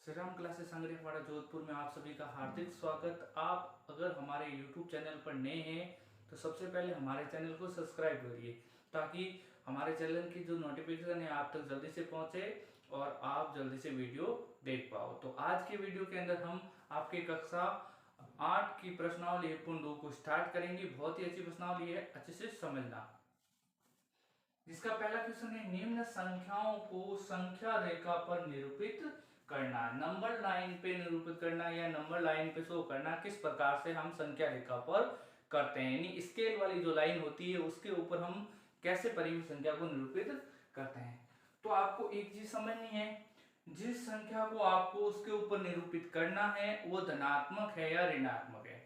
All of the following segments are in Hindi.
श्री राम क्लासेस संग्रहवाड़ा जोधपुर में आप सभी का हार्दिक स्वागत। आप अगर हमारे YouTube चैनल पर नए हैं तो सबसे पहले हमारे चैनल को सब्सक्राइब करिए ताकि हमारे चैनल की जो नोटिफिकेशन है आप तक जल्दी से पहुंचे और आप जल्दी से वीडियो देख पाओ। तो आज के वीडियो के अंदर हम आपके कक्षा 8 की प्रश्नावली 1.2 को स्टार्ट करेंगे। बहुत ही अच्छी प्रश्नावली है, अच्छे से समझना। जिसका पहला क्वेश्चन है, निम्न संख्याओं को संख्या रेखा पर निरूपित करना। नंबर लाइन पे निरूपित करना या नंबर लाइन पे शो करना किस प्रकार से हम संख्या रेखा पर करते हैं, यानी स्केल वाली जो लाइन होती है उसके ऊपर हम कैसे परिमित संख्या को निरूपित करते हैं। तो आपको एक चीज समझनी है, जिस संख्या को आपको उसके ऊपर निरूपित करना है वो धनात्मक है या ऋणात्मक है।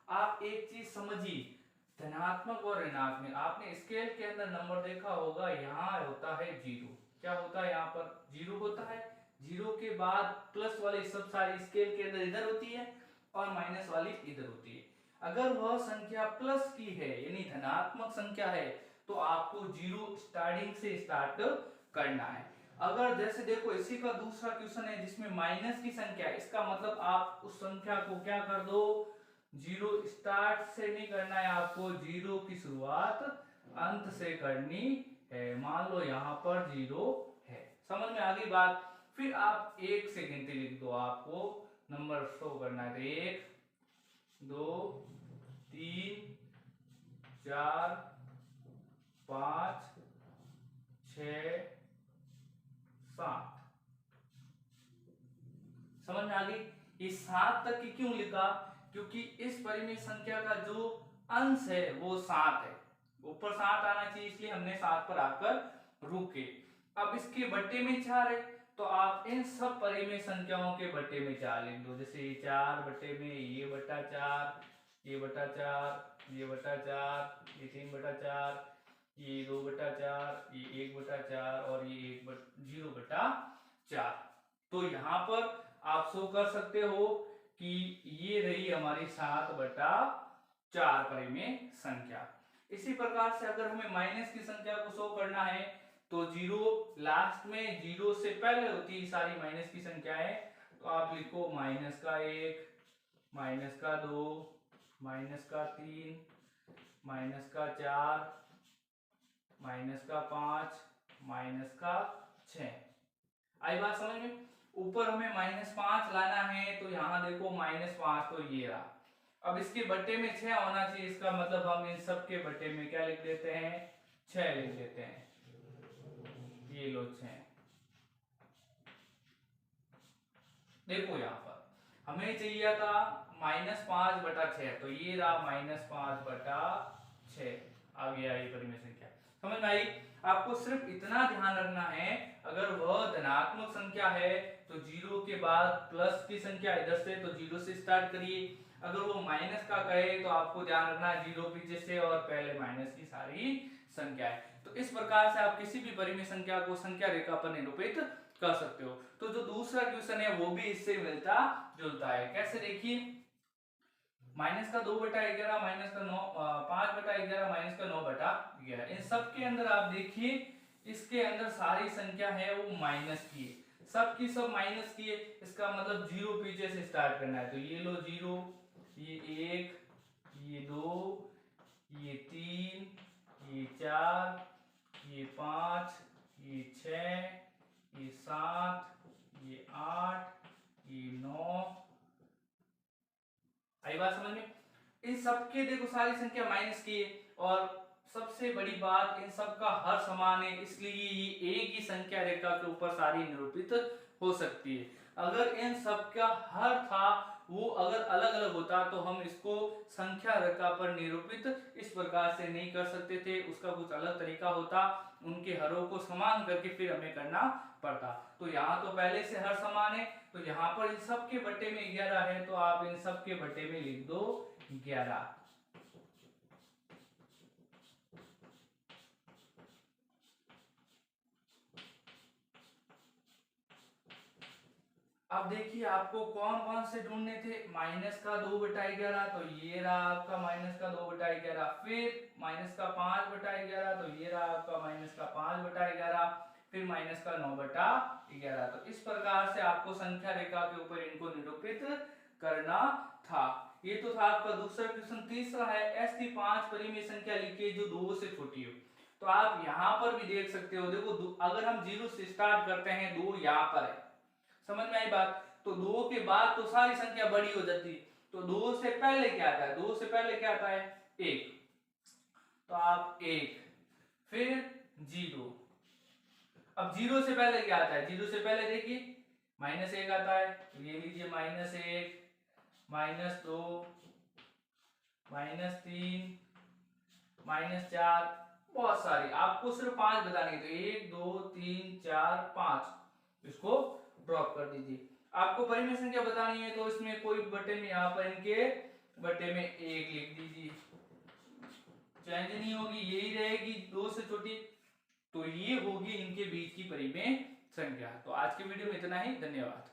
आप एक चीज समझिए, धनात्मक और ऋणात्मक, आपने स्केल के अंदर नंबर देखा होगा, यहाँ होता है जीरो। क्या होता है, यहाँ पर जीरो होता है। जीरो के बाद प्लस वाली सब सारी स्केल के अंदर इधर होती है और माइनस वाली इधर होती है। अगर वह संख्या प्लस की है यानी धनात्मक संख्या है तो आपको जीरो स्टार्टिंग से स्टार्ट करना है। अगर जैसे देखो इसी का दूसरा क्वेश्चन है जिसमें माइनस की संख्या है, इसका मतलब आप उस संख्या को क्या कर दो, जीरो स्टार्ट से नहीं करना है, आपको जीरो की शुरुआत अंत से करनी है। मान लो यहाँ पर जीरो है, समझ में आ गई बात। फिर आप एक से गिनती लिख दो, आपको नंबर शो करना है। तो एक, दो, तीन, चार, पांच, छ, सात। समझ में आ गई। ये सात तक की क्यों लिखा, क्योंकि इस परिमेय संख्या का जो अंश है वो सात है, ऊपर सात आना चाहिए, इसलिए हमने सात पर आकर रुके। अब इसके बट्टे में चार है तो आप इन सब परिमेय संख्याओं के बट्टे में चार लिख दो। जैसे चार बट्टे में ये बटा चार, ये बटा चार, ये बटा चार, ये तीन बटा चार, ये दो बटा चार, ये एक बटा चार और ये जीरो बटा चार। तो यहाँ पर आप शो कर सकते हो कि ये रही हमारी 7/4 परिमेय संख्या। इसी प्रकार से अगर हमें माइनस की संख्या को शो करना है तो जीरो लास्ट में, जीरो से पहले होती है सारी माइनस की संख्याएं, तो आप लिखो माइनस का 1, माइनस का 2, माइनस का 3, माइनस का 4, माइनस का 5, माइनस का 6। आई बात समझ में। ऊपर हमें -5 लाना है तो यहाँ देखो -5 तो ये रहा। अब इसके बट्टे में 6 होना चाहिए, इसका मतलब हम इन सब के बट्टे में क्या लिख देते हैं, 6 लिख देते हैं। ये लो 6। देखो यहाँ पर हमें चाहिए था -5/6, तो ये रहा -5/6 आ गया ये परिमेय संख्या। समझ में आई। आपको सिर्फ इतना ध्यान रखना है, अगर वह धनात्मक संख्या है तो जीरो के बाद प्लस की संख्या इधर से, तो जीरो से स्टार्ट करिए। अगर वो माइनस का कहे तो आपको ध्यान रखना है जीरो पीछे से और पहले माइनस की सारी संख्या है। तो इस प्रकार से आप किसी भी परिमेय संख्या को संख्या रेखा पर निरूपित कर सकते हो। तो जो दूसरा क्वेश्चन है वो भी इससे मिलता जुलता है। कैसे, देखिए -2/11, -9, 5/11, -9/11, इन सब के अंदर आप देखिए इसके अंदर सारी संख्या है वो माइनस की है, सब की सब माइनस की है। इसका मतलब जीरो पीछे से स्टार्ट करना है। तो ये लो जीरो, ये 1, ये 2, ये 3, ये 4, ये 5, ये 6, ये 7, ये 8, ये 9। आई बात समझ में। इन सबके देखो सारी संख्या माइनस की है और सबसे बड़ी बात इन सब का हर समान है, इसलिए ये एक ही संख्या रेखा के ऊपर सारी निरूपित हो सकती है। अगर इन सब का हर था वो अगर अलग अलग होता तो हम इसको संख्या रेखा पर निरूपित इस प्रकार से नहीं कर सकते थे, उसका कुछ अलग तरीका होता, उनके हरों को समान करके फिर हमें करना पड़ता। तो यहाँ तो पहले से हर समान है, तो यहाँ पर इन सब के बट्टे में 11 है तो आप इन सब के बट्टे में लिख दो 11। अब देखिए आपको कौन कौन से ढूंढने थे, -2/11 तो ये रहा आपका -2/11, फिर -5/11 तो ये रहा आपका -5/11, फिर माइनस का 9/11। तो इस प्रकार से आपको संख्या रेखा के ऊपर इनको निरूपित करना था। ये तो था आपका दूसरा क्वेश्चन। तीसरा है ऐसी 5 परिमेय संख्या लिखिए जो 2 से छोटी हो। तो आप यहाँ पर भी देख सकते हो, देखो अगर हम 0 से स्टार्ट करते हैं, 2 यहाँ पर है, समझ में आई बात। तो 2 के बाद तो सारी संख्या बड़ी हो जाती है। तो 2 से पहले क्या आता है, 2 से पहले क्या आता है 1, तो आप 1, फिर 0। अब 0 से पहले क्या आता है, 0 से पहले देखिए -1 आता है, तो ये लीजिए -1, -2, -3, -4, बहुत सारी। आपको सिर्फ 5 बताने, तो 1 2 3 4 5, इसको ड्रॉप कर दीजिए। आपको परिमेय संख्या बतानी है तो इसमें कोई बटे में, यहाँ पर इनके बटे में 1 लिख दीजिए, चेंज नहीं होगी, यही रहेगी 2 से छोटी। तो ये होगी इनके बीच की परिमेय संख्या। तो आज की वीडियो में इतना ही, धन्यवाद।